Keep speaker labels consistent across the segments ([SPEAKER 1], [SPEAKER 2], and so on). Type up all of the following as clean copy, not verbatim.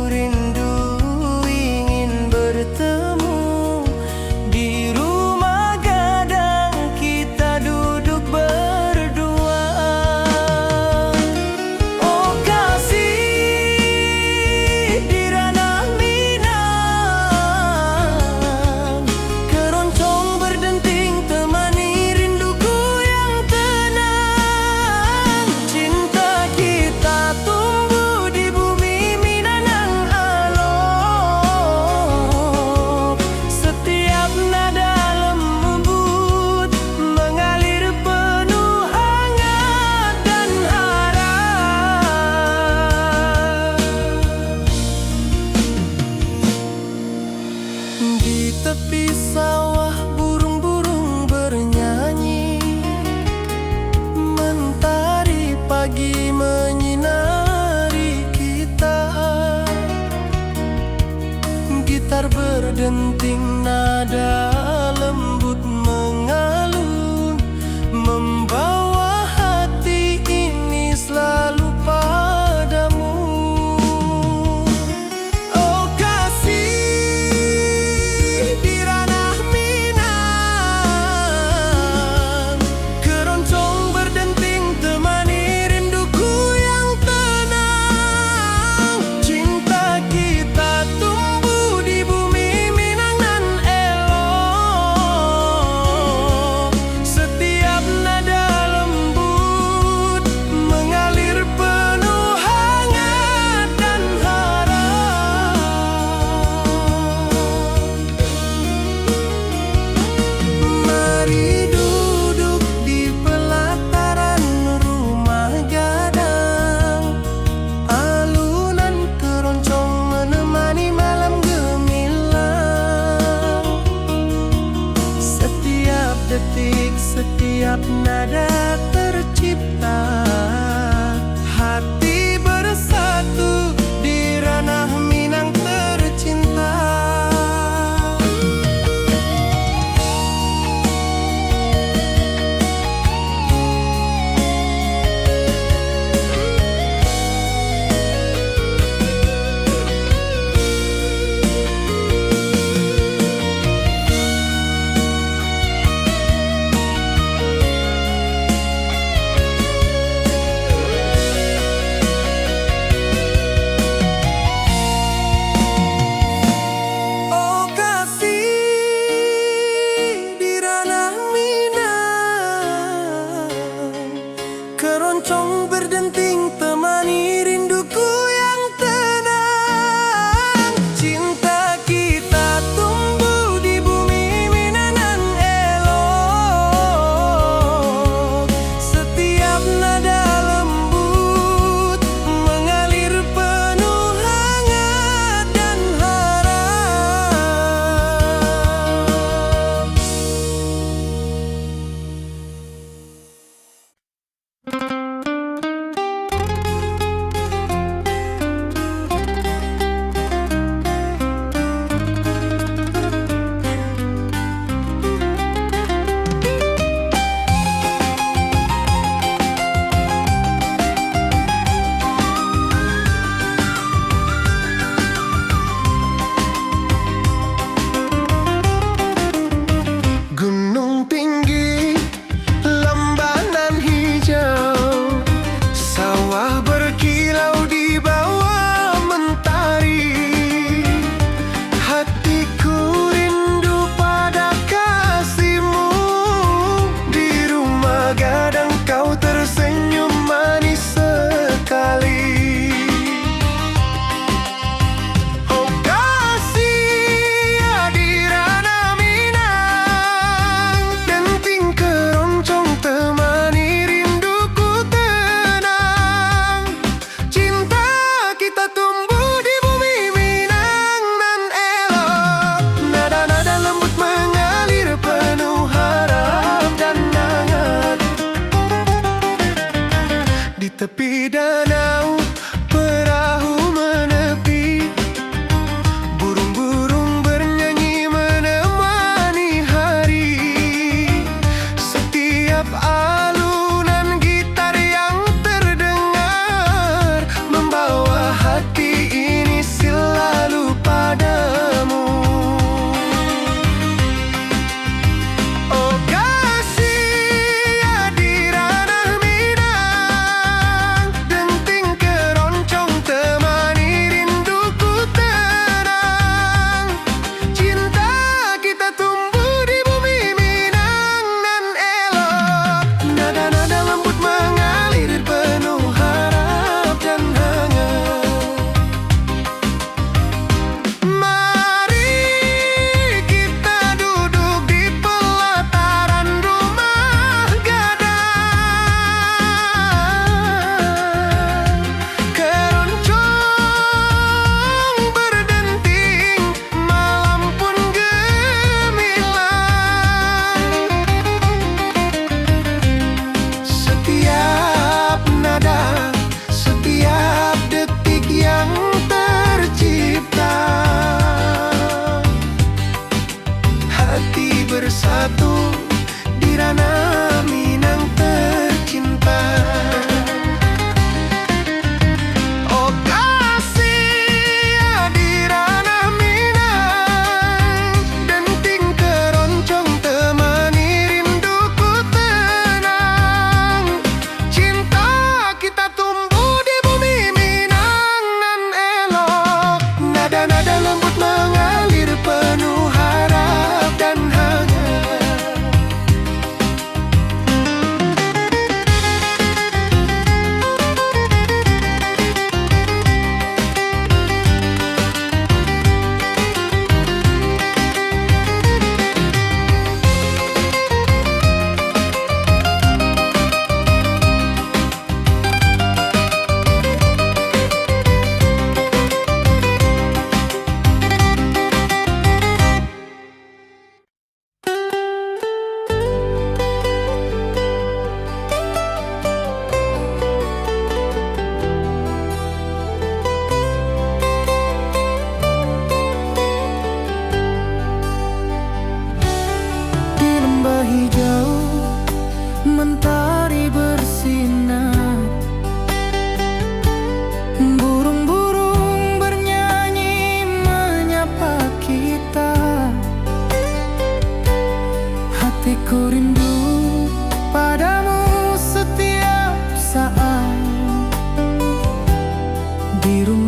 [SPEAKER 1] rindu ingin bertemu di rumah gadang kita duduk berdua. Oh kasih di ranah Minang, keroncong berdenting temani rinduku yang tenang. Cinta kita tumbuh di bumi Minang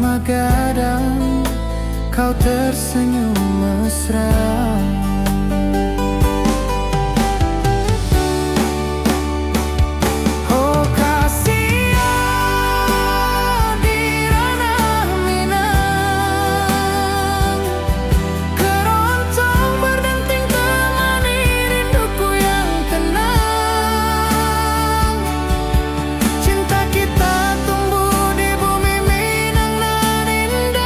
[SPEAKER 1] Gadang kau tersenyum mesra. Oh kasihan di ranah Minang, keroncong berdenting temani rinduku yang tenang. Cinta kita tumbuh di bumi Minang nan indah.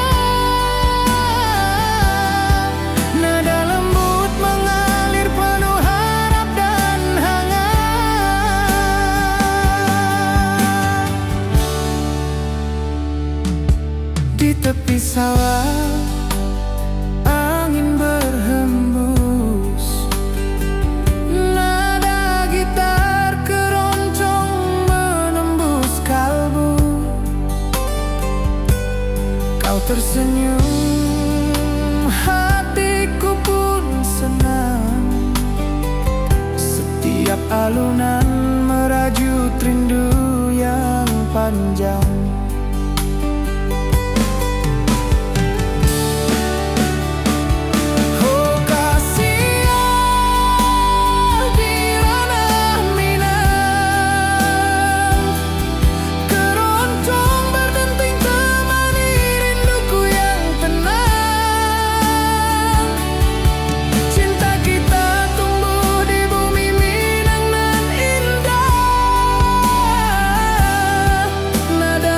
[SPEAKER 1] Nada lembut mengalir penuh harap dan hangat. Di tepi sawah angin berhembus, nada gitar keroncong menembus kalbu. Kau tersenyum, hatiku pun senang. Setiap alunan merajut rindu yang panjang. Oh kasihan di ranah Minang, keroncong berdenting temani rinduku yang tenang. Cinta kita tumbuh di bumi Minang nan indah. Nada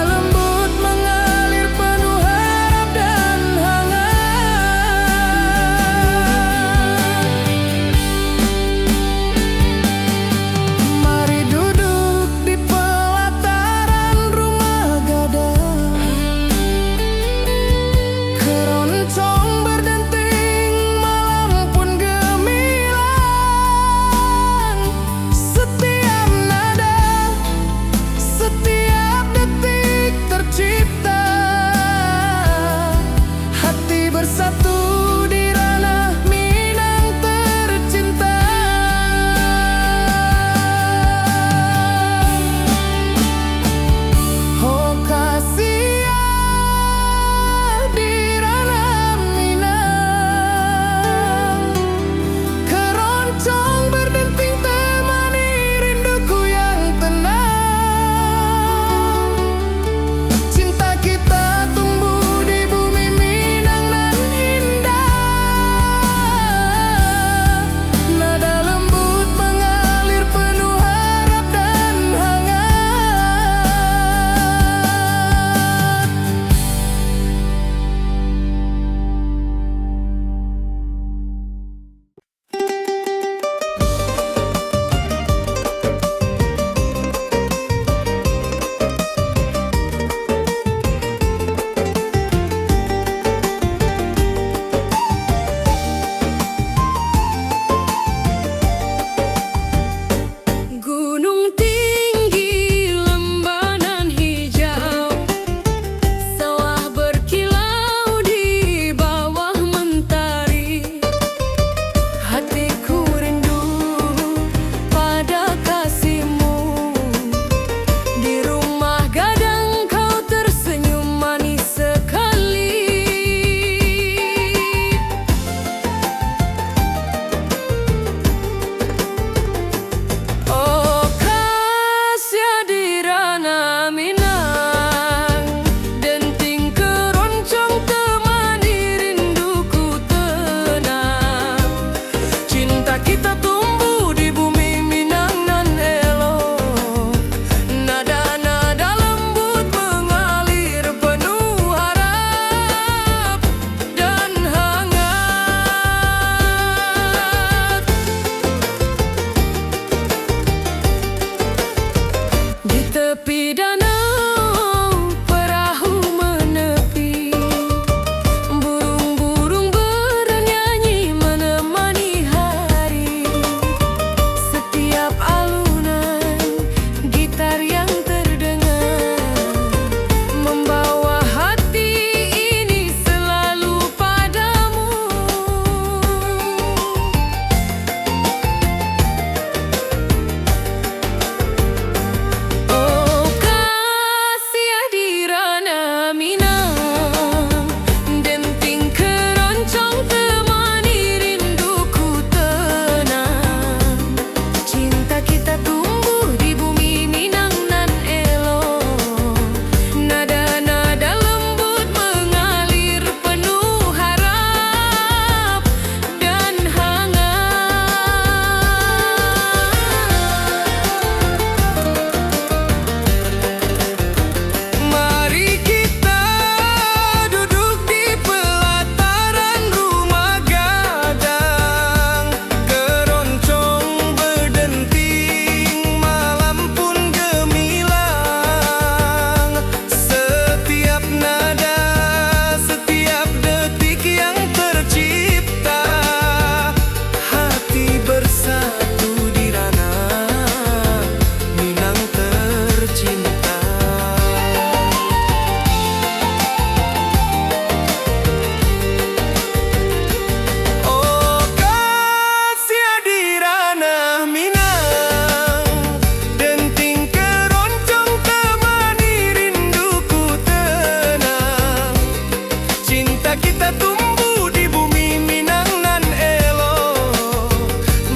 [SPEAKER 1] Cinta kita tumbuh di bumi Minang nan elok.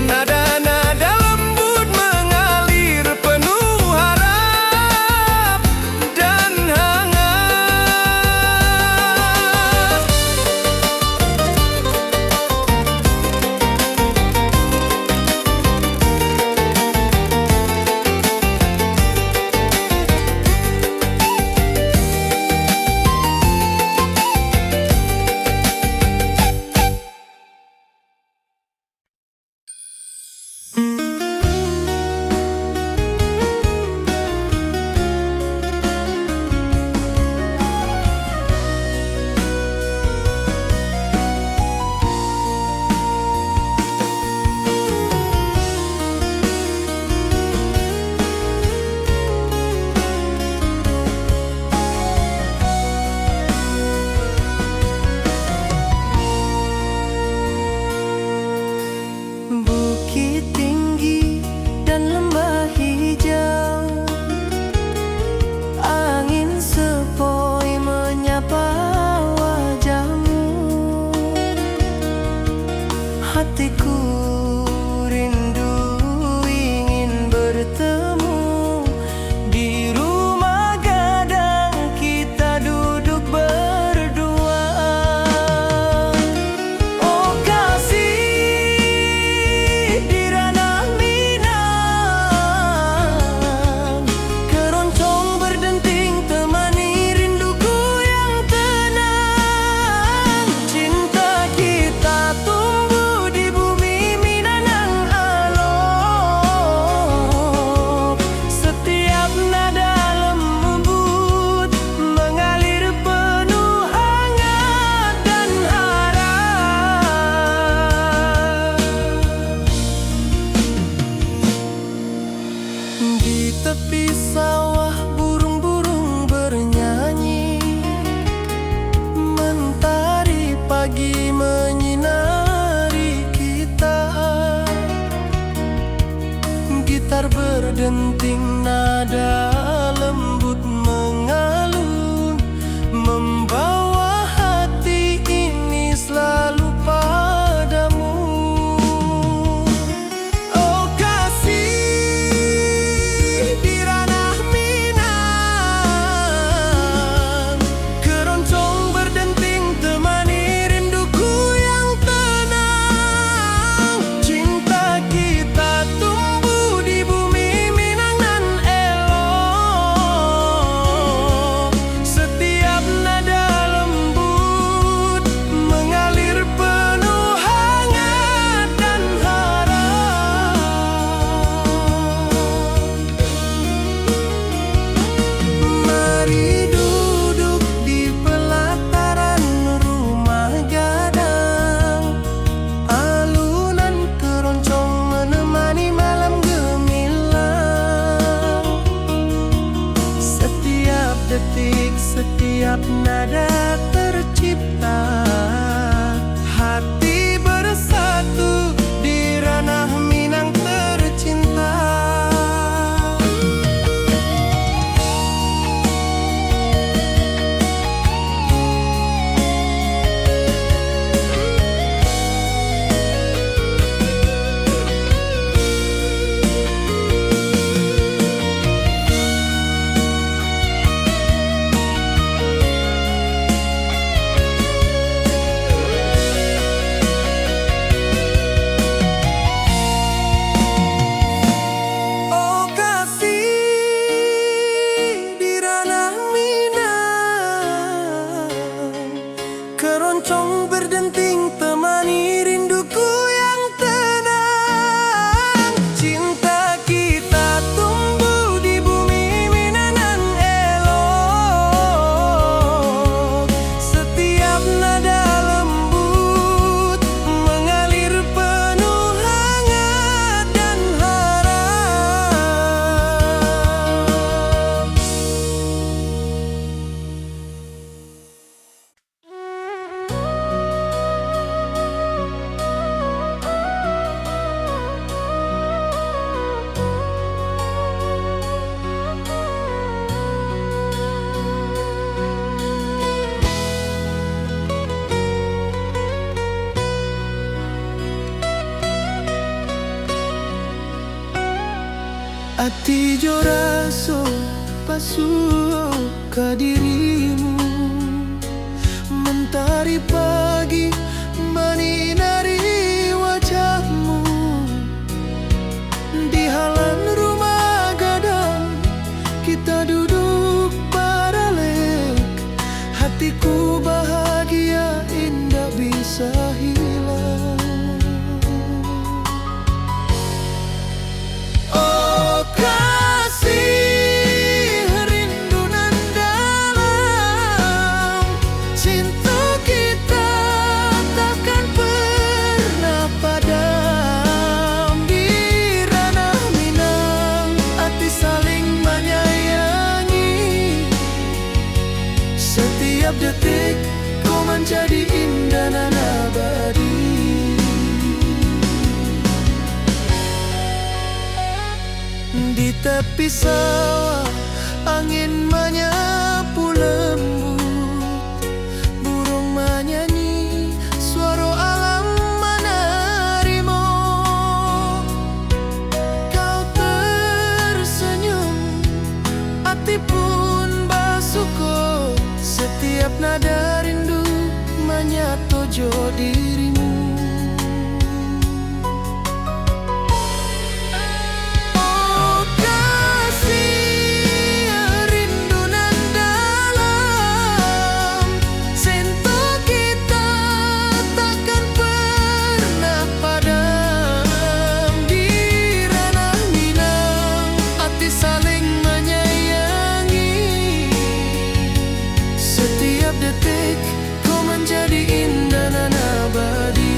[SPEAKER 1] Nada-nada lembut mengalir penuh harap dan hangat. Bukit tinggi dan lembah hijau, angin sepoi menyapa wajahmu. Hatiku rindu ingin bertemu di rumah gadang kita duduk berdua. Oh kasih di ranah Minang, keroncong berdenting temani rinduku yang tenang. Cinta kita tumbuh di bumi Minang alok. Setiap nada lembut mengalir penuh hangat dan harap. Di tepi sawah burung-burung bernyanyi, mentari pagi menyinari kita. Gitar berdenting nada lembut mengalun, membawa hati ini selalu padamu. Oh kasih di ranah Minang, keroncong berdenting temani rinduku yang tenang. Cinta kita tumbuh di bumi Minang nan elok. Setiap nada lembut mengalir penuh hangat dan harap. Mari duduk di pelataran rumah gadang, alunan keroncong menemani malam gemilang. Setiap detik, setiap nada tercipta, hati bersatu di ranah Minang tercinta. Oh kasih di ranah Minang, keroncong berdenting temani rinduku yang tenang. Cinta kita tumbuh di bumi Minang nan elok. Setiap nada lembut mengalir penuh hangat dan harap. Ati jo raso pasuo ka dirimu, mentari pagi menyinari wajahmu. Di halaman rumah gadang kita duduk baralek, hatiku bahagia indah bisa hilang. Oh kasih, rindu nan dalam, cinta kita takkan pernah padam. Di ranah Minang, hati saling menyayangi. Setiap detik kau menjadi indah dan abadi. Di tepi sawah angin menyapu lembut, burung menyanyi, suara alam menerimu. Kau tersenyum, hati pun bersyukur. Setiap nada rindu menyatu jo dirimu. Kau menjadi indah dan abadi.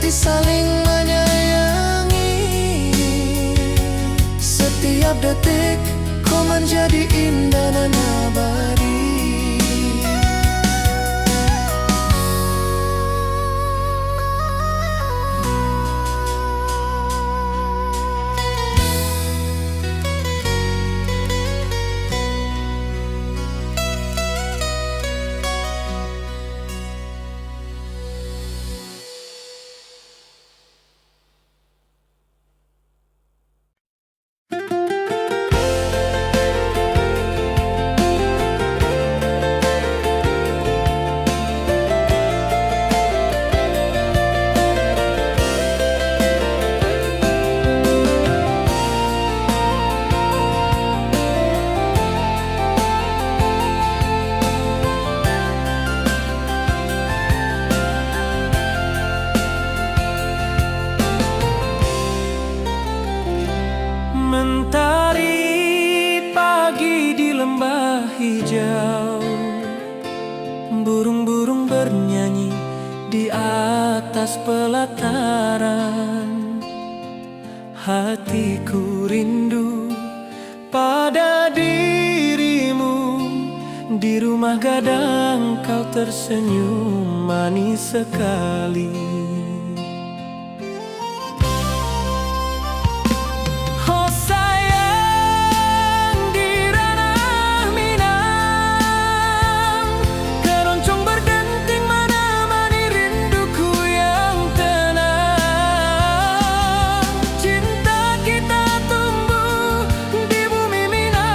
[SPEAKER 1] Saling menyayangi. Setiap detik kau menjadi indah dan abadi. Mentari pagi di lembah hijau, burung-burung bernyanyi di atas pelataran. Hatiku rindu pada dirimu. Di rumah gadang kau tersenyum manis sekali. Cinta kita tumbuh di bumi Minang.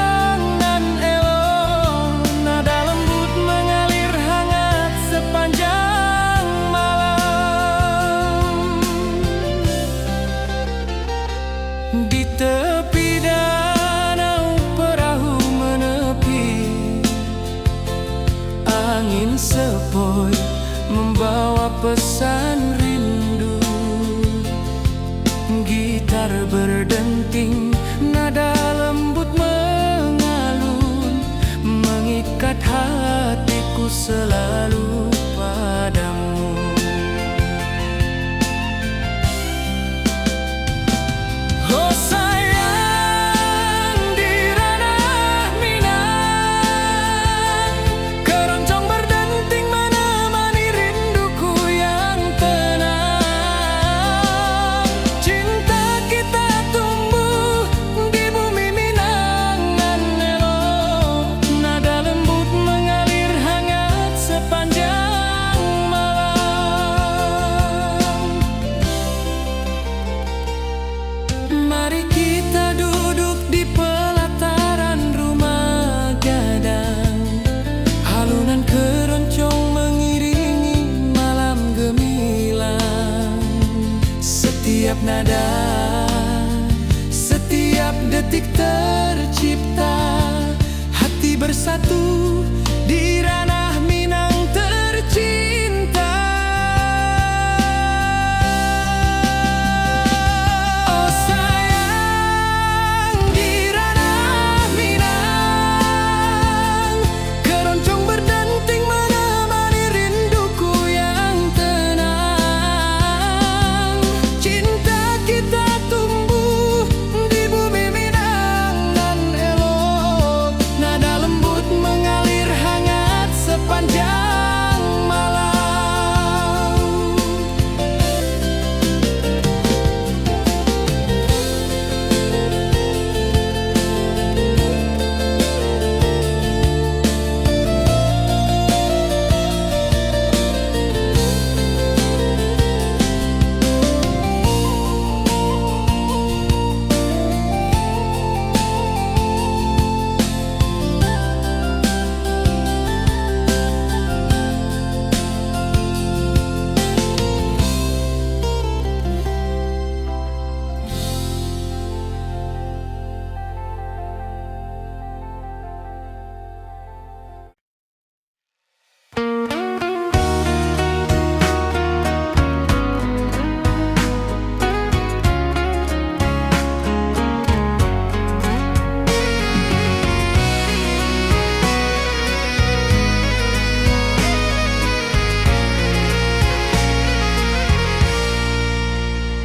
[SPEAKER 1] pesan rindu. Gitar berdenting, nada lembut mengalun, mengikat hatiku selalu padamu. Oh sayang, di ranah Minang, keroncong berdenting menemani rinduku yang tenang. Cinta kita tumbuh di bumi Minang nan elok, nada lembut mengalir hangat sepanjang malam. Mari kita duduk di pelataran rumah gadang, halunan keroncong mengiringi malam gemilang. Setiap nada, setiap detik tercipta, hati bersatu di ranah Minang tercinta. Oh sayang, di ranah Minang, keroncong berdenting menemani rinduku yang tenang. Cinta kita tumbuh di bumi Minang nan elok, nada lembut mengalir hangat sepanjang malam.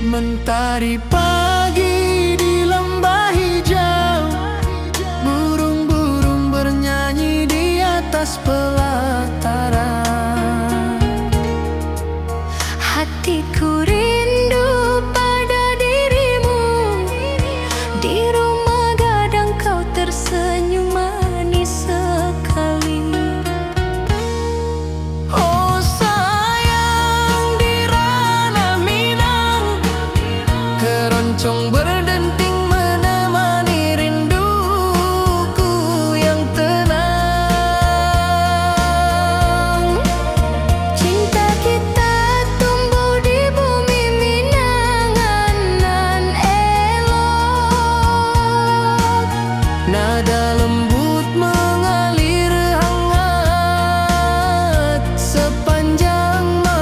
[SPEAKER 1] Mentari pagi di lembah hijau, burung-burung bernyanyi di atas pelataran.
[SPEAKER 2] Hatiku rindu pada dirimu, di rumah gadang kau tersenyum manis sekali.
[SPEAKER 1] Oh sayang, di ranah Minang, keroncong berdenting menemani rinduku yang tenang.
[SPEAKER 2] Cinta kita tumbuh di bumi Minang nan elok,
[SPEAKER 1] Nada lembut mengalir hangat sepanjang malam.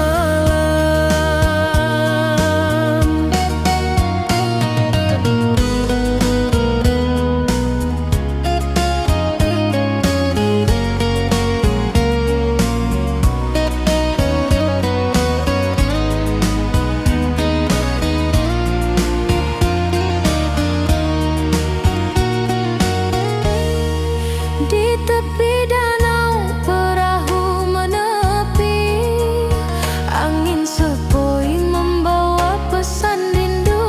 [SPEAKER 2] di tepi danau perahu menepi, angin sepoi membawa pesan rindu.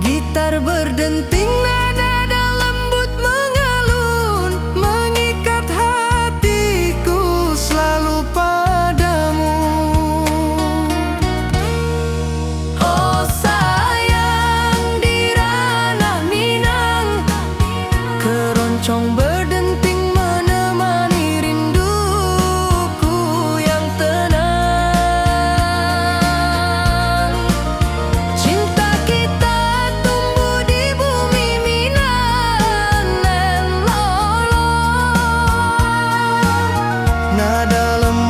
[SPEAKER 1] Gitar berdenting, nada lembut mengalun, mengikat hatiku selalu padamu. Oh sayang, di ranah Minang, keroncong berdenting menemani rinduku yang tenang. Cinta kita tumbuh di bumi Minang nan elok, nada lembut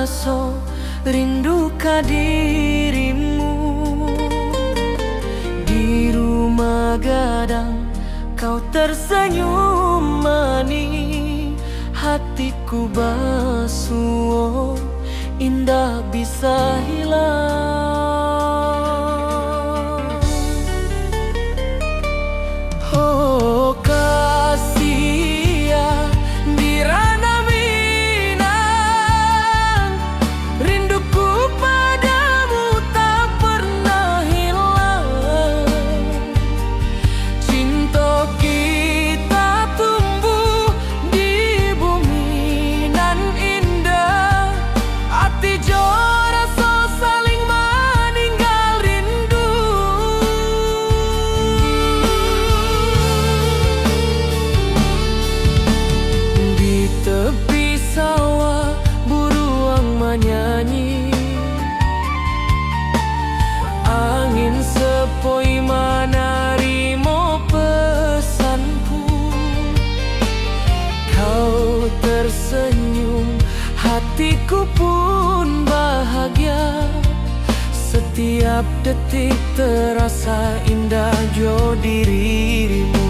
[SPEAKER 1] so rindu ka dirimu. Di rumah gadang kau tersenyum manis, hatiku basuh, indah bisa hilang. Oh kasih ya di Ranah Minang, rinduku padamu tak pernah hilang. Cinta kita tumbuh di bumi nan indah, hati jora so saling meninggal rindu. Di tepi sawah buruang menyanyi, angin sepoi menarimo pesanku. Kau tersenyum, hatiku pun bahagia. Setiap detik terasa indah jo dirimu.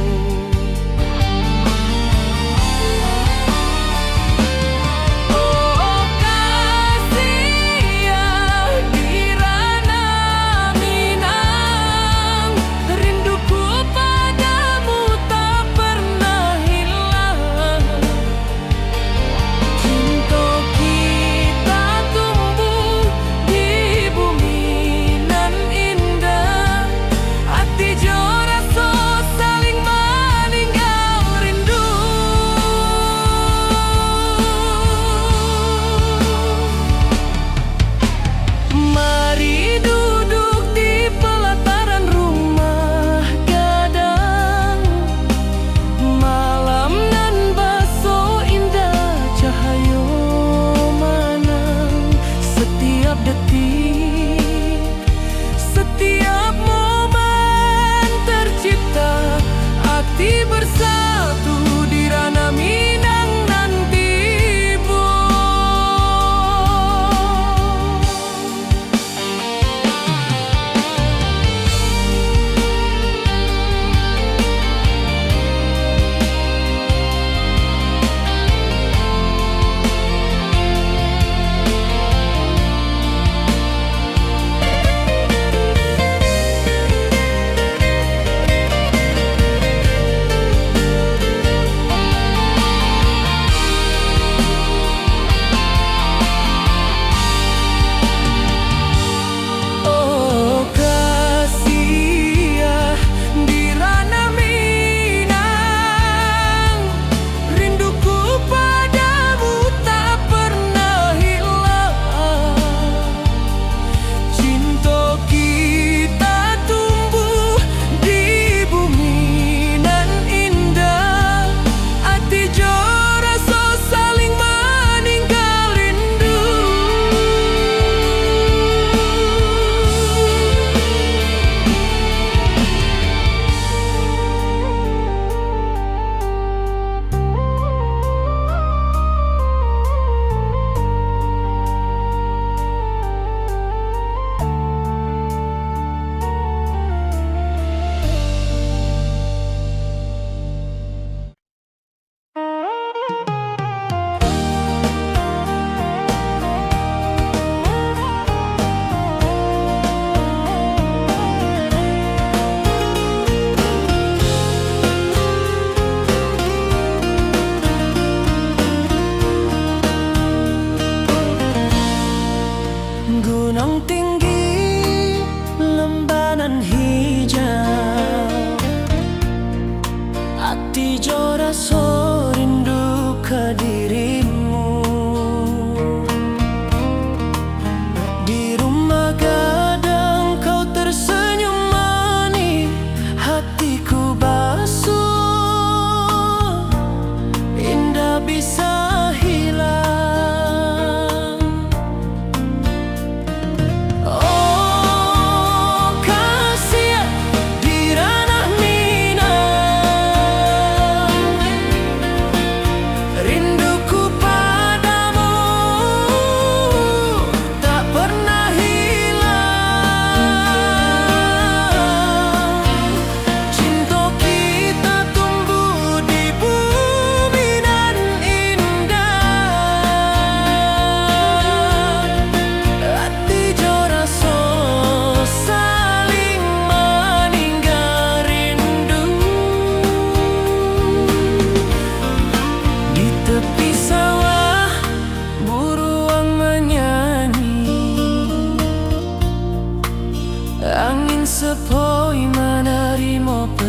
[SPEAKER 1] Oh kasih ya di Ranah Minang, rinduku padamu tak pernah hilang. Cinta kita tumbuh di bumi nan indah, hati jora so saling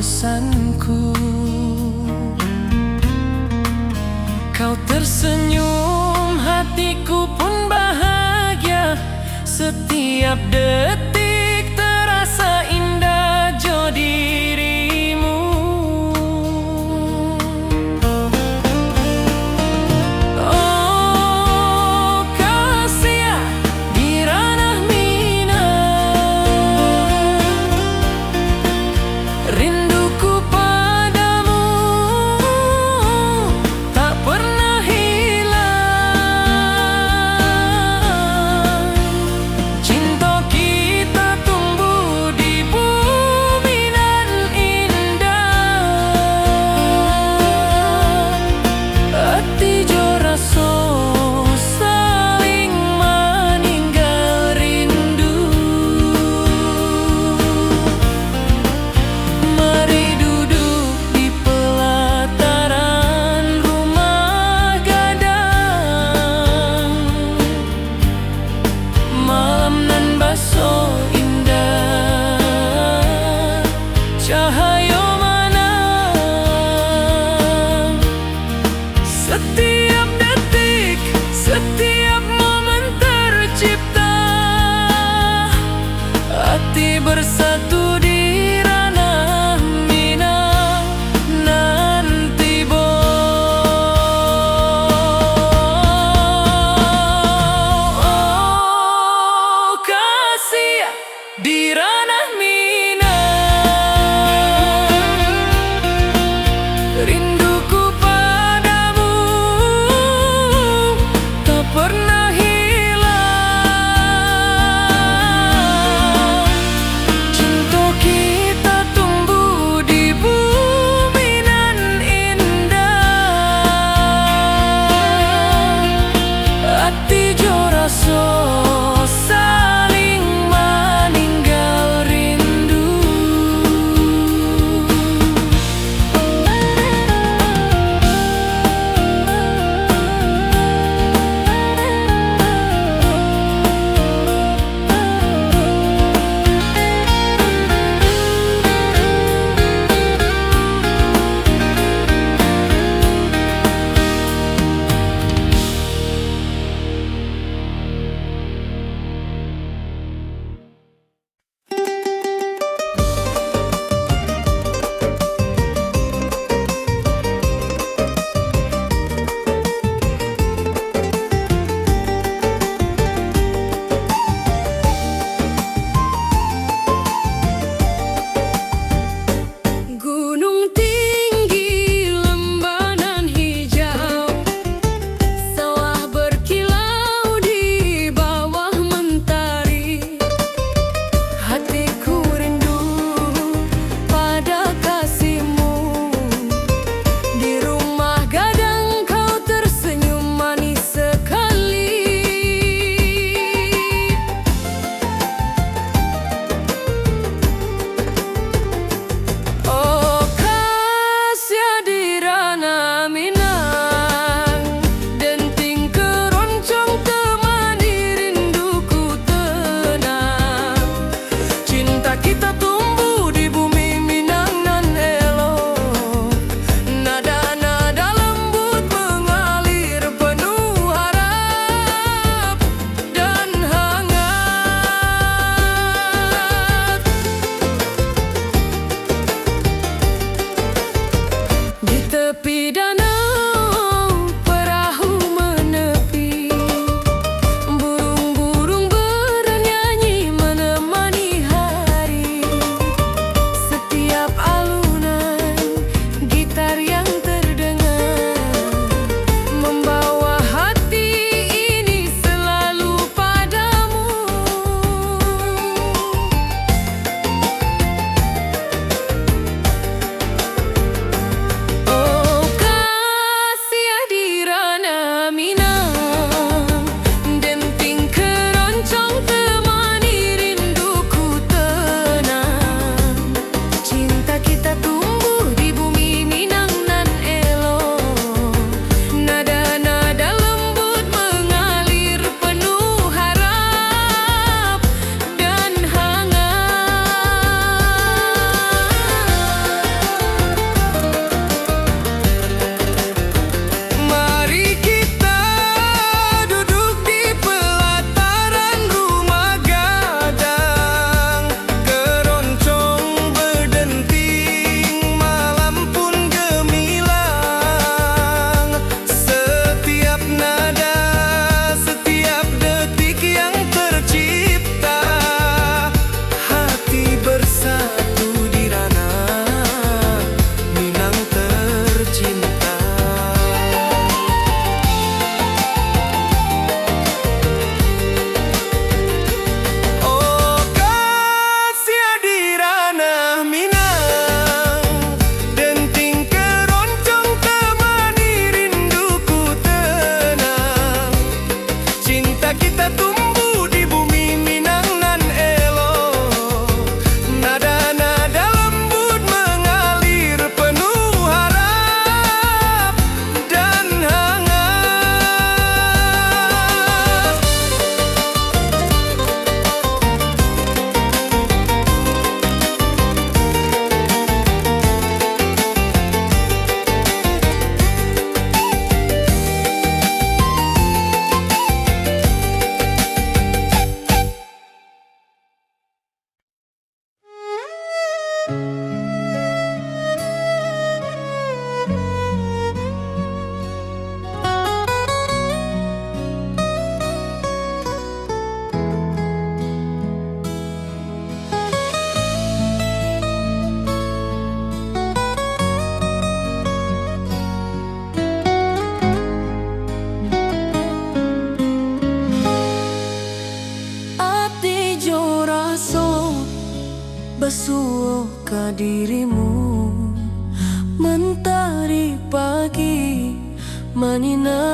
[SPEAKER 1] pesanku. Kau tersenyum, hatiku pun bahagia. Setiap detik terasa indah jo dirimu. Oh kasih di ranah minang, rinduku padamu tak pernah hilang. Cinta kita tumbuh di bumi nan indah. Hati jo raso saling meninggal rindu. Mari duduk di pelataran rumah gadang. Malam nan baso indah, cahaya manang. Setiap detik, setiap momen tercipta. Hati bersatu di ranah minang nanti bo. Oh kasih di ranah minang, rinduku padamu tak pernah hilang. Cinta kita tumbuh di bumi nan indah. Hati jo raso saling meninggal rindu.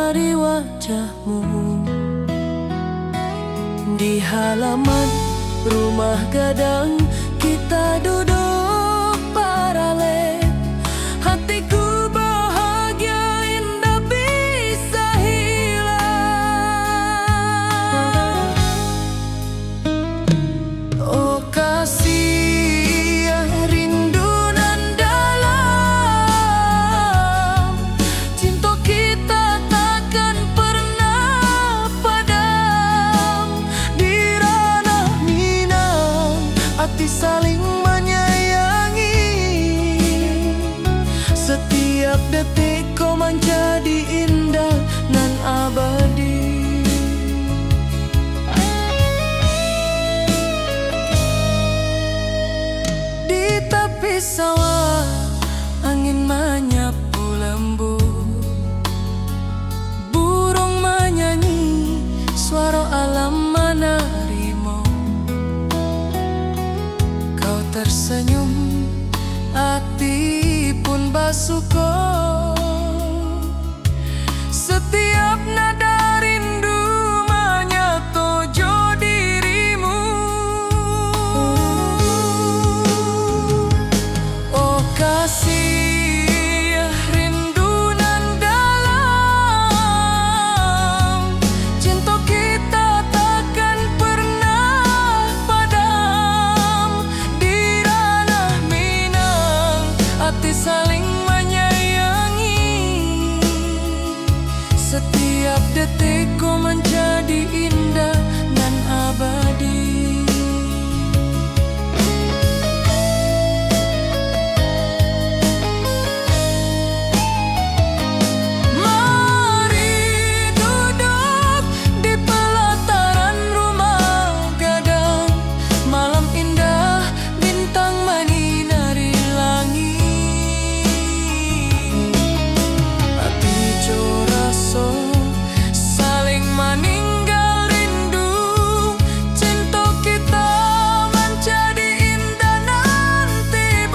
[SPEAKER 1] dari wajahmu. Di halaman rumah gadang kita duduk paralel. Hatiku bahagia indah bisa hilang. Oh kasih rindu nan dalam, cinta kita takkan pernah padam. Di ranah Minang hati saling menyayangi. Setiap detik kau menjadi indah nan abadi. Di tepi sawah angin menyapu lembut, burung menyanyi, suara alam menerimu. Kau tersenyum, hati pun bersyukur. Setiap nada rindu menyatu dirimu. Oh kasih rindu nan dalam, cinta kita takkan pernah padam. Di ranah Minang hati saling menyayangi. Setiap detikku menjadi indah dan abadi. Mari duduk di pelataran rumah gadang. Malam indah, bintang menyinari langit. Hati joraso saling meninggal rindu. Cinta kita menjadi indah nanti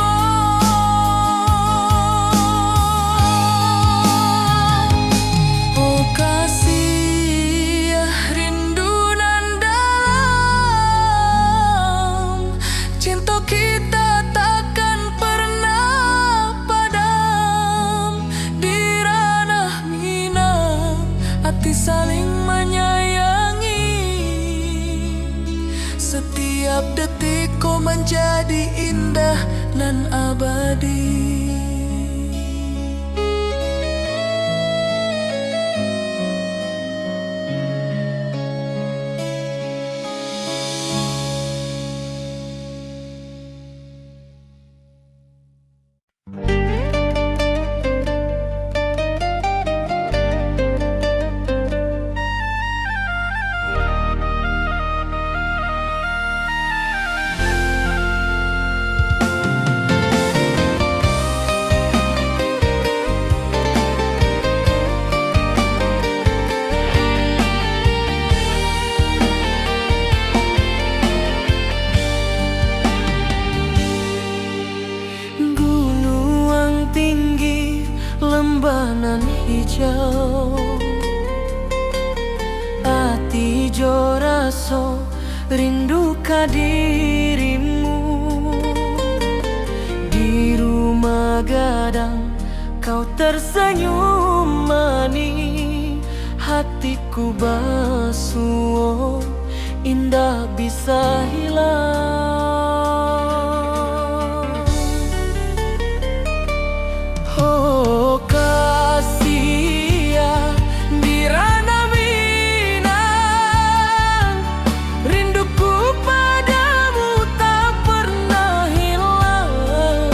[SPEAKER 1] oh kasih rindu nan dalam, cinta kita takkan pernah padam. Di ranah Minang hati saling menyayangi. Setiap detik kau menjadi indah dan abadi. Gunung tinggi, lembanan hijau, hati joraso rindu ka dirimu. Di rumah gadang kau tersenyum manis. Hatiku basuh indah bisa hilang. Oh kasih di ranah Minang, rinduku padamu tak pernah hilang.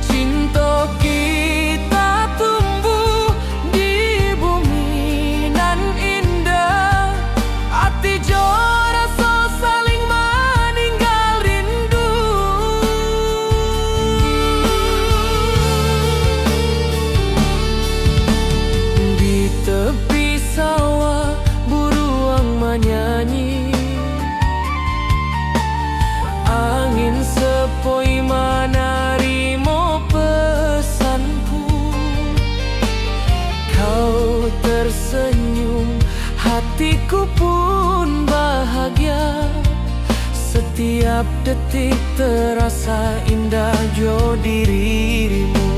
[SPEAKER 1] Cinta kita tumbuh di bumi nan indah. Hati joraso saling tersenyum, hatiku pun bahagia. Setiap detik terasa indah jo dirimu.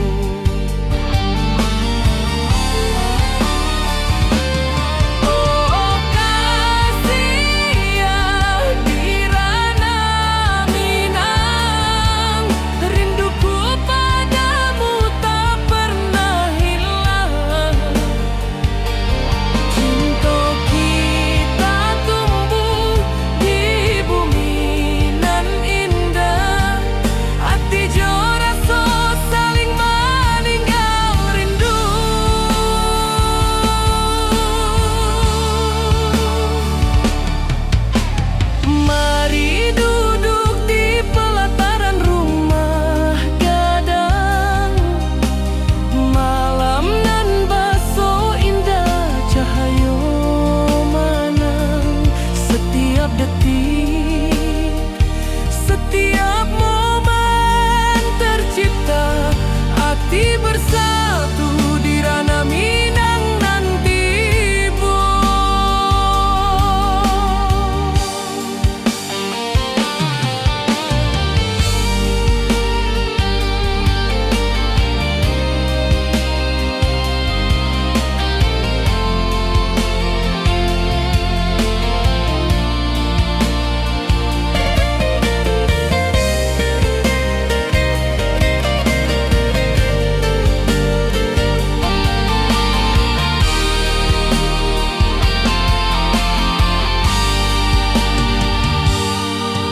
[SPEAKER 1] Oh kasih ya di Rana Minang, rinduku padamu tak pernah hilang. Cinta kita tumbuh di bumi nan indah, hati jo rasa saling meninggal rindu. Mari duduk di pelataran rumah gadang, malam nan baso indah cahaya manang. Setiap detik, setiap momen tercipta, hati bersatu di Rana Minang nanti bu.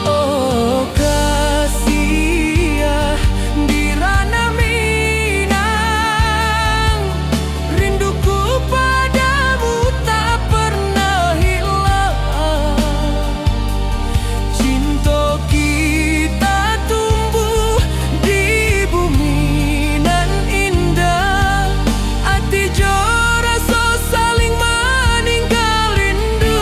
[SPEAKER 1] Oh kasih ya di Rana Minang, rinduku padamu tak pernah hilang. Cinta kita tumbuh di bumi nan indah, hati jo rasa saling meninggal rindu.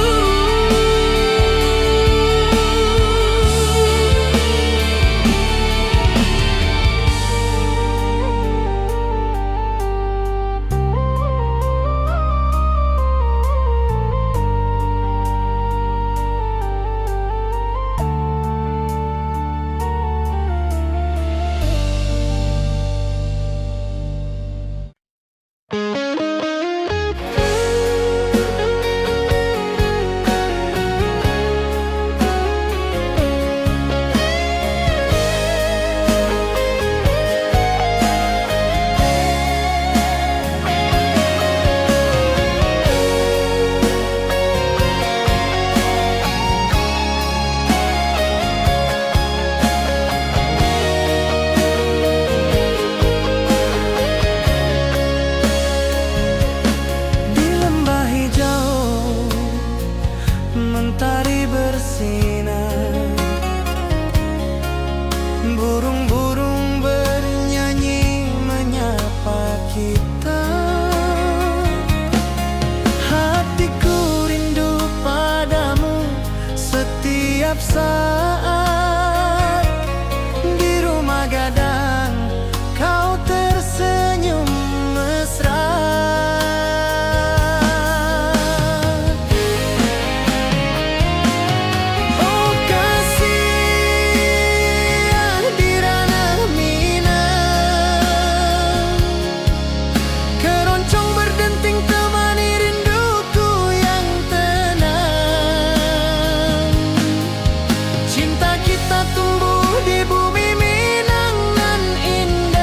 [SPEAKER 1] Di lembah hijau mentari bersinar, burung-burung bernyanyi menyapa kita. Hatiku rindu padamu setiap saat. Di rumah gadang kau tersenyum mesra. Oh kasih di Rana Minang, keroncong berdenting temani rinduku yang tenang. Cinta kita tumbuh di bumi Minang nan indah,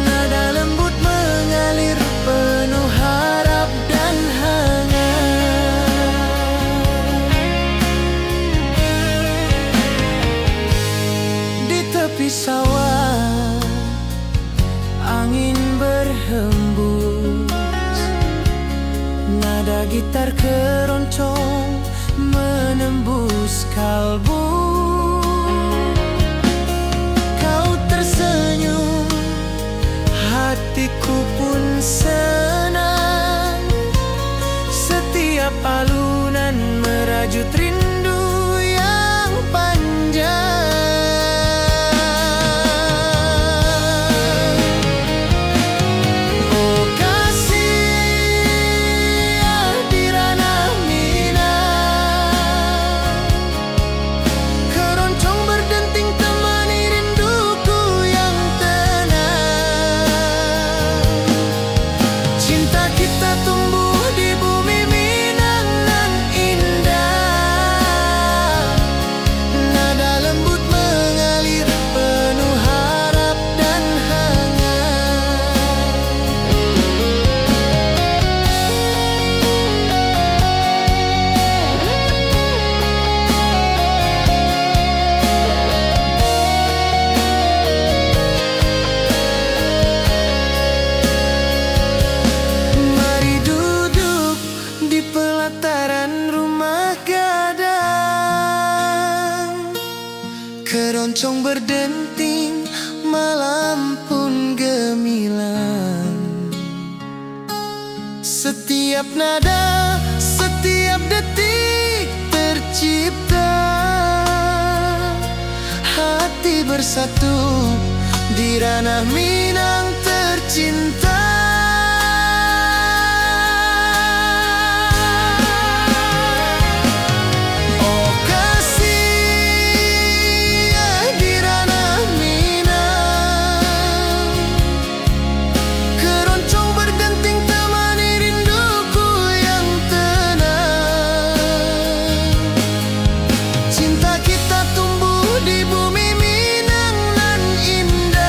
[SPEAKER 1] nada lembut mengalir penuh harap dan hangat. Di tepi sawah angin berhembus, nada gitar keroncong menembus kalbu. Kau tersenyum, hatiku pun senang. Setiap alunan merajut rindu yang panjang. Oh kasih Cinta kita tumbuh di bumi Minang nan indah. Nada lembut mengalir penuh harap dan hangat. Mari duduk di pelataran rumah gadang. Keroncong berdenting, malam pun gemilang. Setiap nada, setiap detik tercipta. Hati bersatu di ranah Minang tercinta. Oh kasih di ranah Minang, keroncong berdenting temani rinduku yang tenang. Cinta kita tumbuh di bumi Minang nan indah.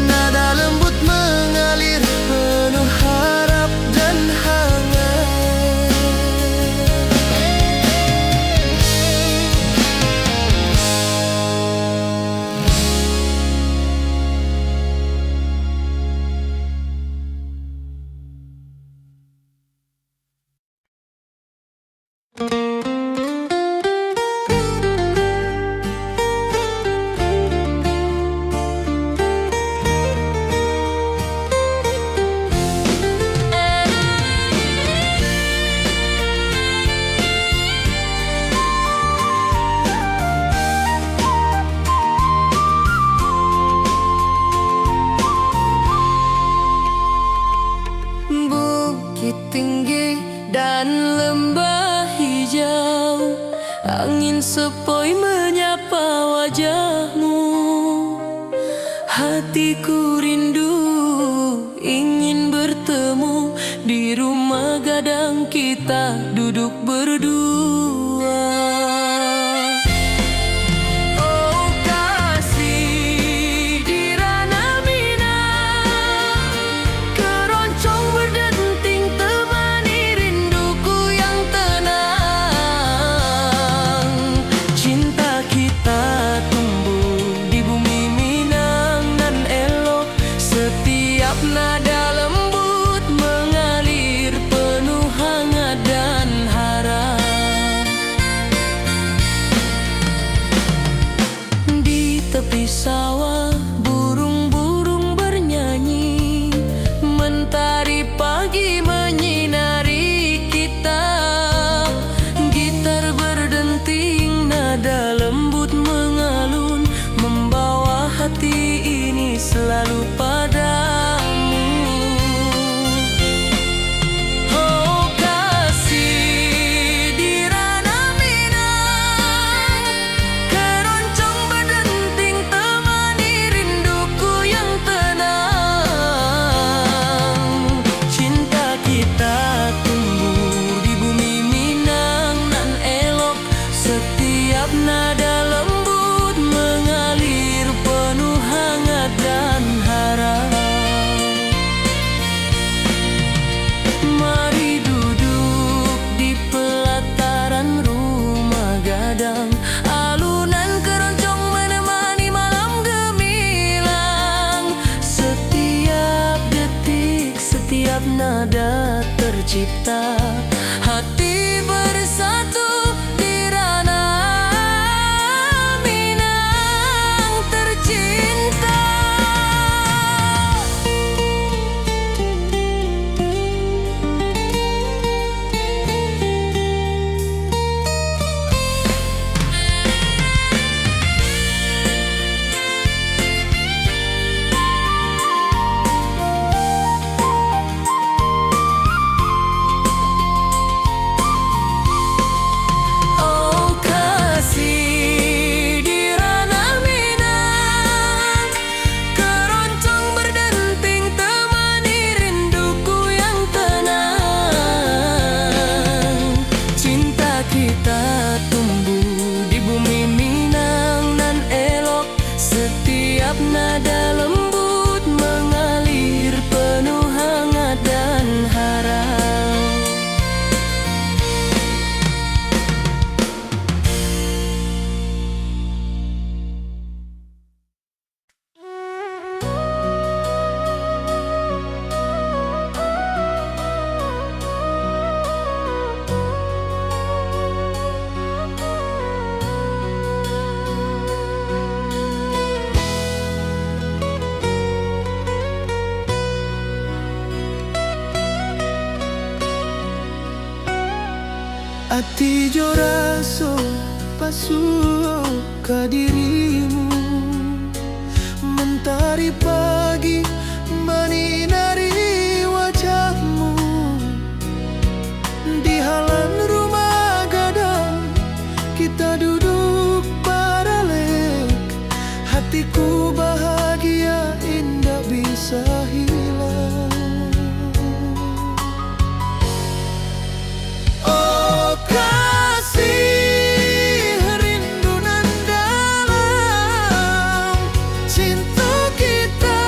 [SPEAKER 1] Nada lembut mengalir penuh harap dan hangat. Bukit tinggi dan lembah hijau, angin sepoi menyapa wajahmu. Hatiku rindu ingin bertemu di rumah gadang kita duduk berdua. Oh kasih di ranah Minang, keroncong berdenting temani rinduku yang tenang. Cinta kita tumbuh di bumi Minang nan elok. Setiap nada lembut mengalir penuh hangat dan harap. Di tepi sawah burung-burung bernyanyi, mentari pagi menyinari kita. Gitar berdenting, nada lembut mengalun, membawa hati ini selalu padamu. Oh kasih di ranah Minang, keroncong berdenting temani rinduku yang tenang. Cinta kita tumbuh di bumi Minang nan elok. Setiap nada lembut mengalir penuh hangat dan harap. Mari duduk di pelataran rumah gadang. Alunan keroncong menemani malam gemilang. Setiap detik, setiap nada tercipta. Hati bersatu di ranah Minang tercinta. Ati jo raso pasuo ka dirimu, mentari pagi menyinari wajahmu. Di halaman rumah gadang kita duduk paralek, hatiku bahagia indah bisa hilang. Oh kasih, rindu nan dalam, cinta kita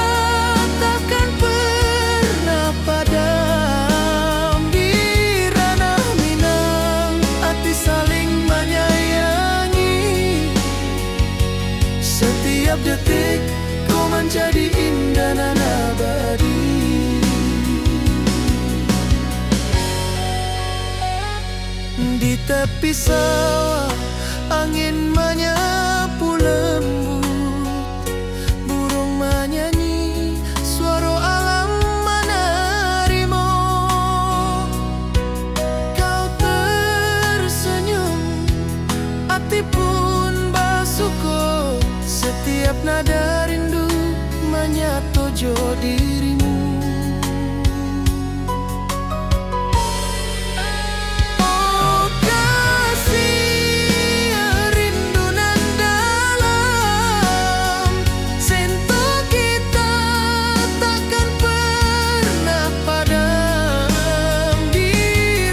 [SPEAKER 1] takkan pernah padam. Di ranah Minang hati saling menyayangi, setiap detik kau menjadi indah dan abadi. Di tepi sawah angin menyapu lembut, burung menyanyi, suara alam menerima. Kau tersenyum, hati pun bersyukur, setiap nada rindu menyatu jo dirimu. Oh kasih, rindu nan dalam, cinta kita takkan pernah padam. Di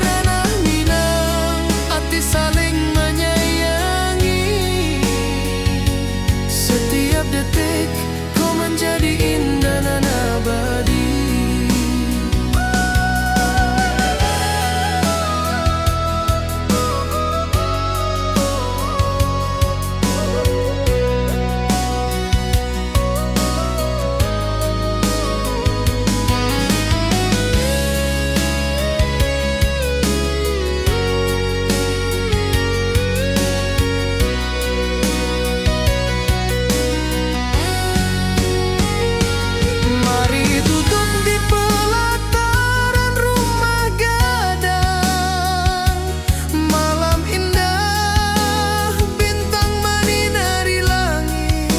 [SPEAKER 1] ranah Minang hati saling menyayangi, setiap detik kau menjadi indah dan abadi. Mari duduk di pelataran rumah gadang, malam indah bintang menyinari langit.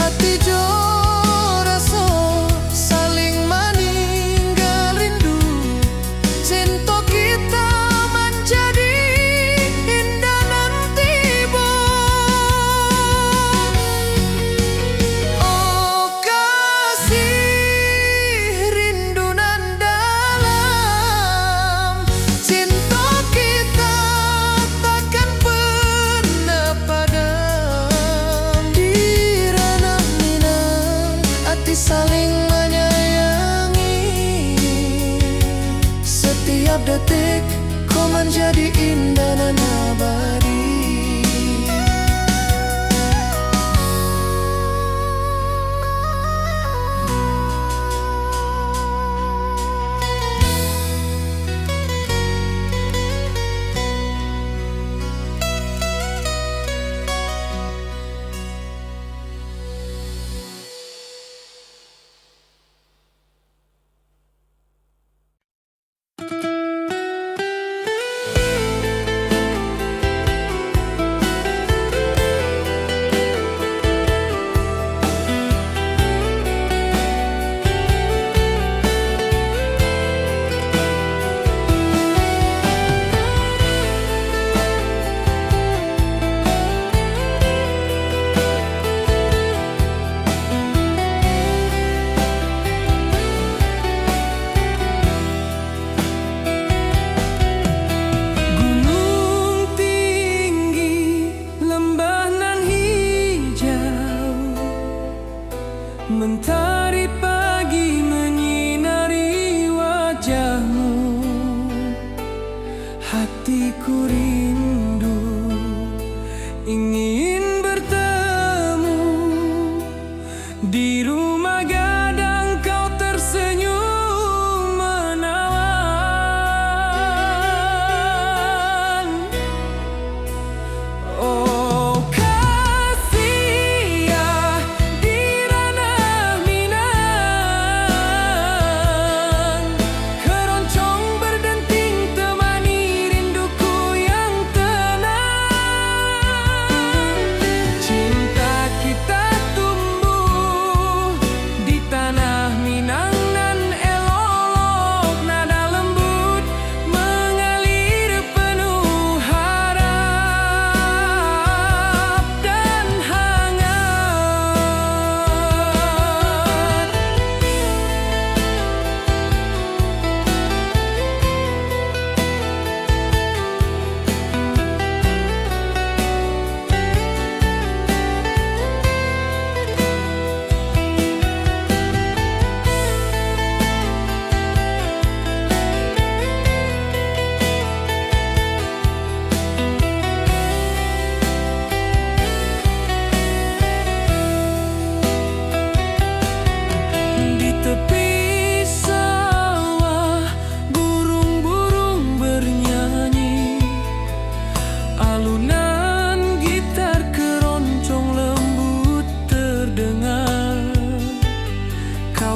[SPEAKER 1] Hati jo rasa saling meninggal rindu, cinta kita menjadi indah nanti bo. Oh kasih, rindu nan dalam, cinta kita takkan pernah padam. Di ranah Minang hati saling menyayangi, setiap detik kau menjadi indah dan abadi.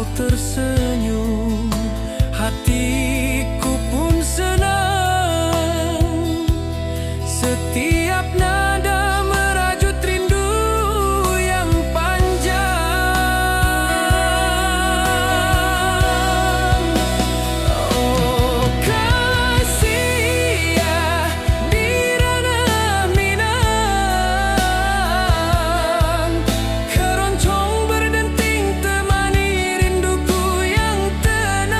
[SPEAKER 1] kau tersenyum, hatiku pun senang. Setiap nada merajut rindu yang panjang. Oh kasih ya di ranah Minang, keroncong berdenting temani rinduku yang tenang.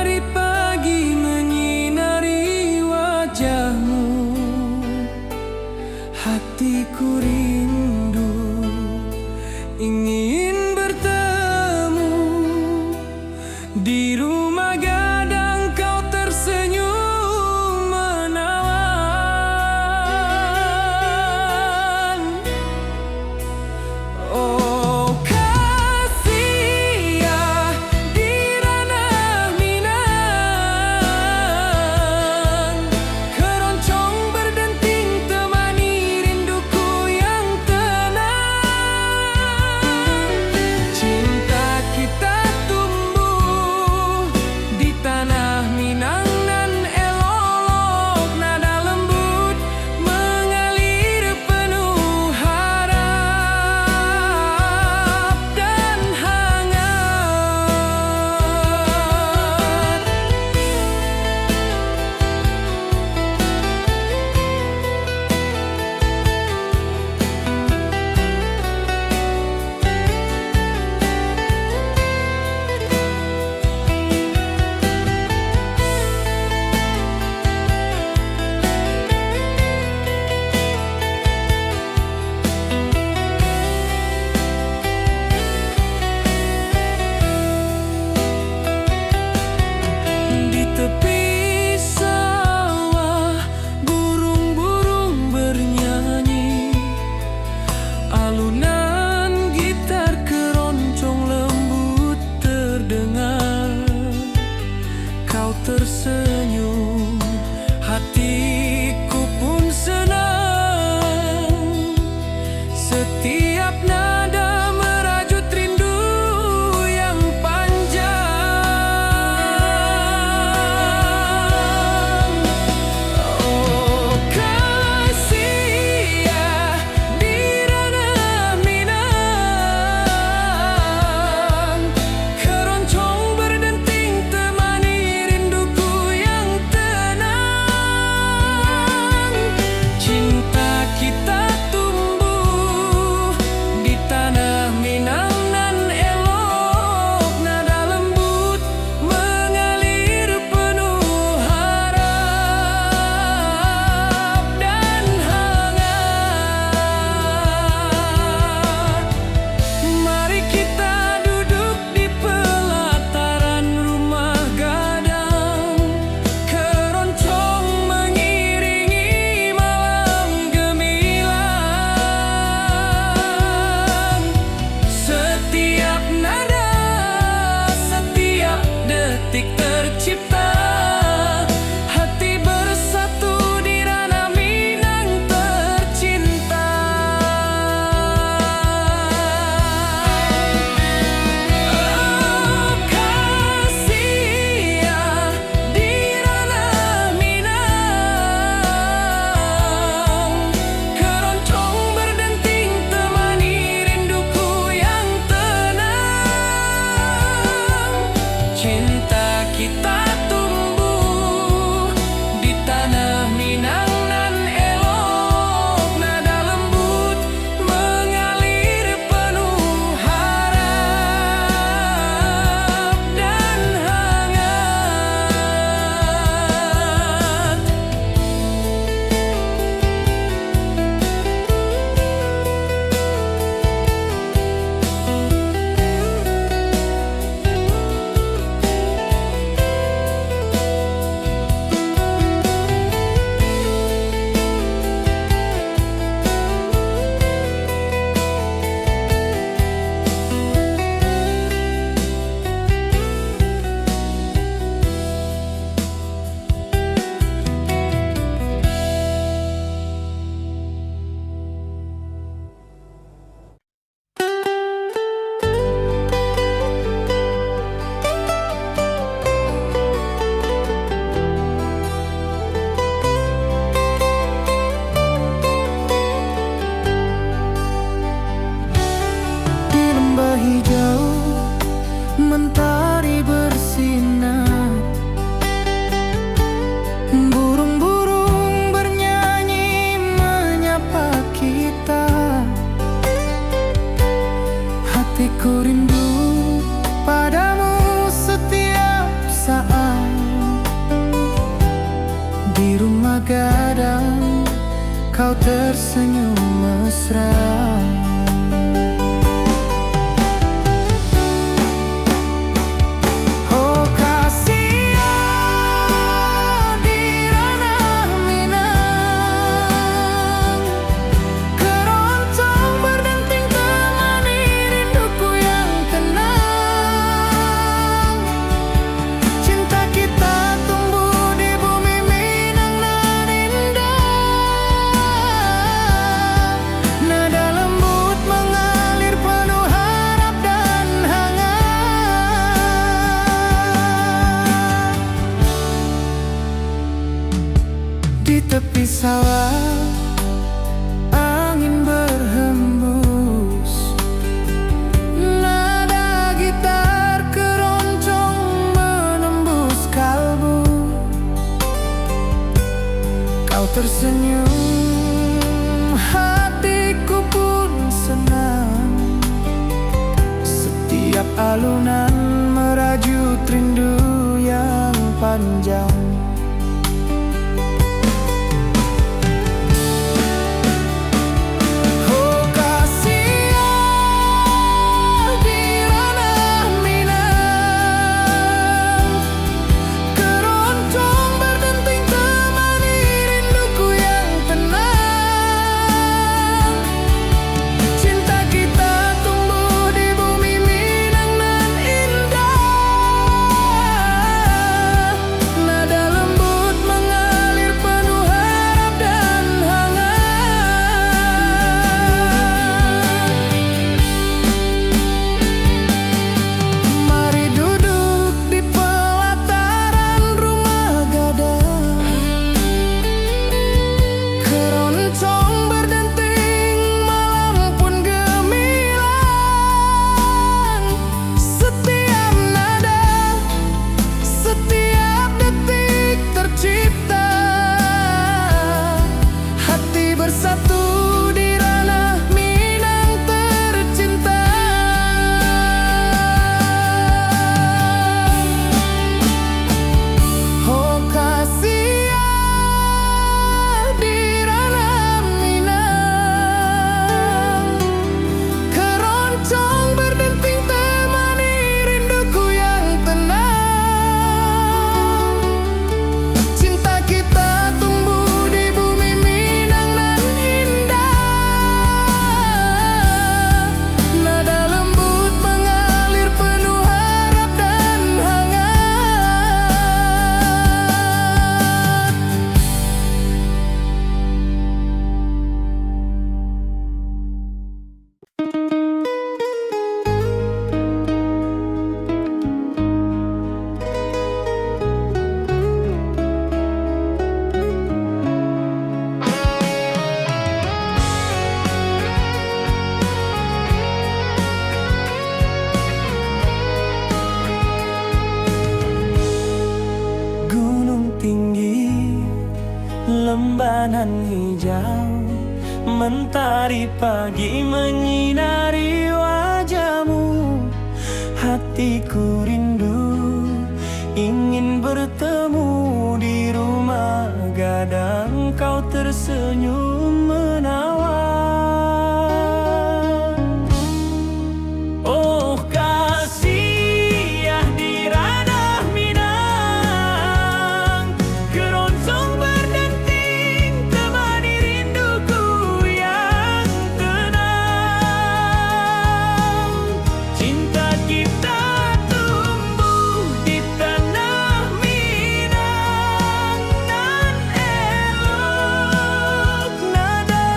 [SPEAKER 1] Matahari pagi menyinari wajahmu, hatiku rindu ingin bertemu. Di rumah gadang kau tersenyum menawan. Oh kasih ya di ranah Minang, keroncong berdenting temani rinduku yang tenang. Cinta kita tumbuh di tanah Minang nan elok, nada lembut mengalir penuh harap dan hangat. Di tepi sawah burung-burung bernyanyi, alunan gitar keroncong lembut terdengar. Kau tersenyum, hatiku pun senang. Setiap nada merajut rindu yang panjang. Oh kasih ya di ranah Minang, keroncong berdenting temani rinduku Gadang, kau tersenyum mesra. Oh kasihan di ranah Minang, keroncong berdenting temani rinduku yang tenang. Cinta kita tumbuh di bumi Minang nan indah. Nada lembut mengalir penuh harap dan hangat. Di tepi sawah angin berhembus, nada gitar keroncong menembus kalbu. Kau tersenyum, hatiku pun senang. Setiap alunan merajut rindu yang panjang. Oh kasihan di ranah Minang, keroncong berdenting temani rinduku yang tenang. Cinta kita tumbuh di bumi Minang nan indah. Nada lembut mengalir penuh harap dan hangat. Mari duduk di pelataran rumah gadang, keroncong berdenting malam pun gemilang. Setiap nada, setiap detik tercipta, hati bersatu di ranah Minang tercinta. Oh kasihan di ranah Minang, keroncong berdenting temani rinduku yang tenang. Cinta kita tumbuh di bumi Minang nan indah. Nada lembut mengalir penuh harap dan hangat. Gunung tinggi, lembanan hijau, mentari pagi menyinari wajahmu. Hatiku rindu ingin bertemu di rumah gadang, kau tersenyum menawan. Oh kasihan di ranah Minang, keroncong berdenting temani rinduku yang tenang. Cinta kita tumbuh di tanah Minang nan elok. Nada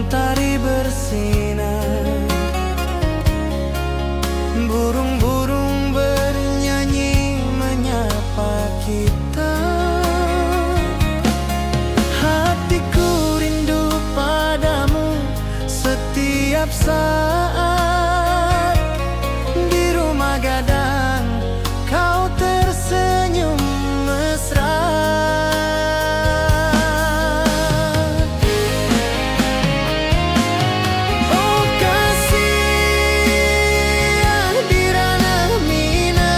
[SPEAKER 1] mentari bersinar, burung-burung bernyanyi menyapa kita. Hatiku rindu padamu setiap saat. Di rumah gadang kau tersenyum mesra. Oh kasih di ranah Minang,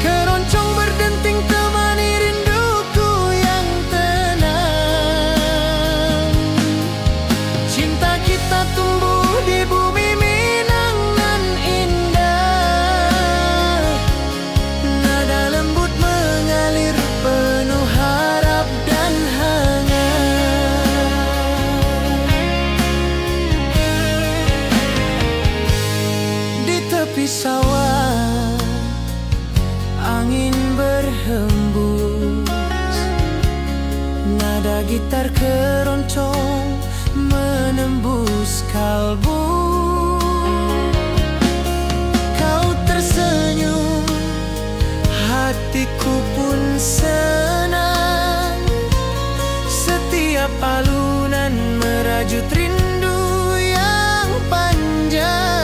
[SPEAKER 1] keroncong berdenting temani rinduku yang tenang. Cinta kita tumbuh di bumi Minang nan indah. Nada lembut mengalir penuh harap dan hangat. Di tepi sawah angin berhembus, nada gitar keroncong menembus kalbu. Kau tersenyum, hatiku pun senang. Setiap alunan merajut rindu yang panjang.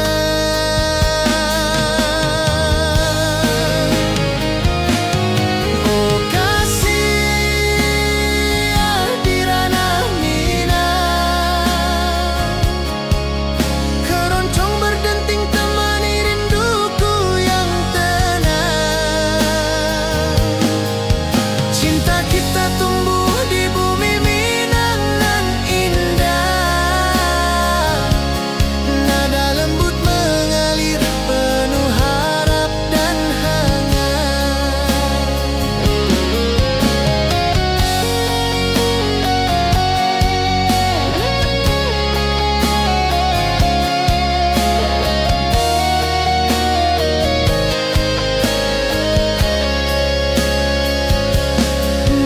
[SPEAKER 1] Oh kasih di ranah Minang, keroncong berdenting temani rinduku yang tenang. Cinta kita tumbuh di bumi Minang nan indah. Nada lembut mengalir penuh harap dan hangat.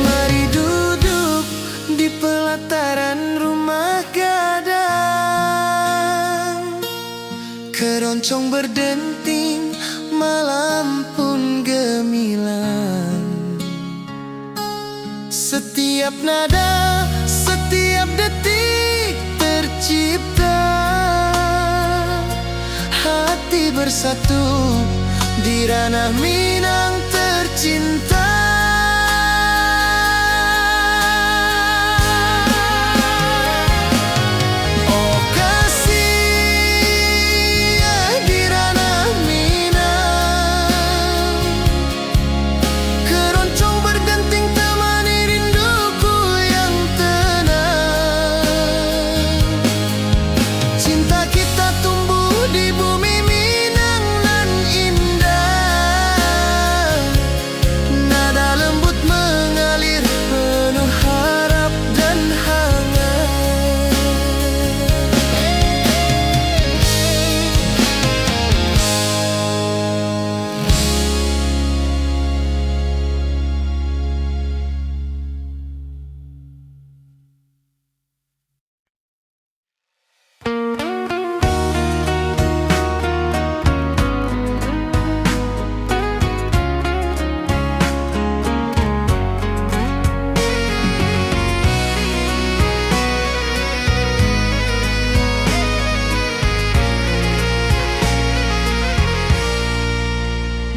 [SPEAKER 1] Mari duduk di pelataran rumah gadang, keroncong berdenting, malam pun gemilang. Setiap nada, setiap detik tercipta. Hati bersatu di ranah Minang tercinta. Oh kasih di ranah Minang, keroncong berdenting temani rinduku yang tenang. Cinta kita tumbuh di bumi Minang nan indah. Nada lembut mengalir penuh harap dan hangat.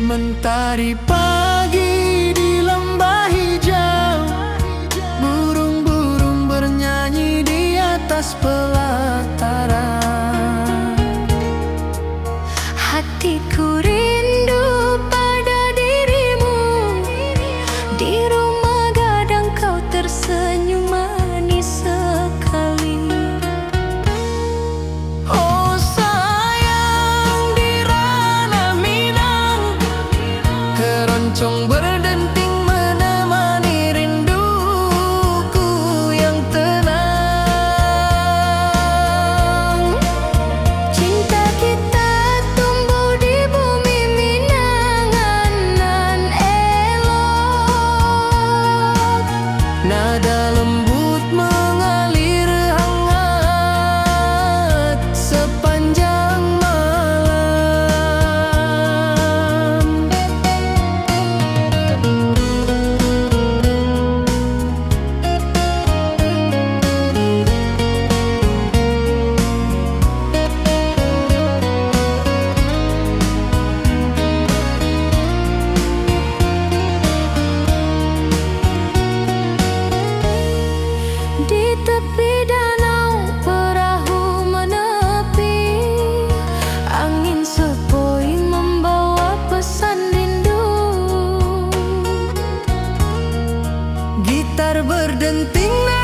[SPEAKER 1] Mentari pagi di lembah hijau, burung-burung bernyanyi di atas pelataran.
[SPEAKER 2] Hatiku rindu pada dirimu. Di rumah gadang kau tersenyum manis sekali.
[SPEAKER 1] Oh sayang di ranah Minang, keroncong berdenting menemani rinduku yang tenang.
[SPEAKER 2] Cinta kita tumbuh di bumi Minang nan elok.
[SPEAKER 1] Nada lembut mengalir berdenting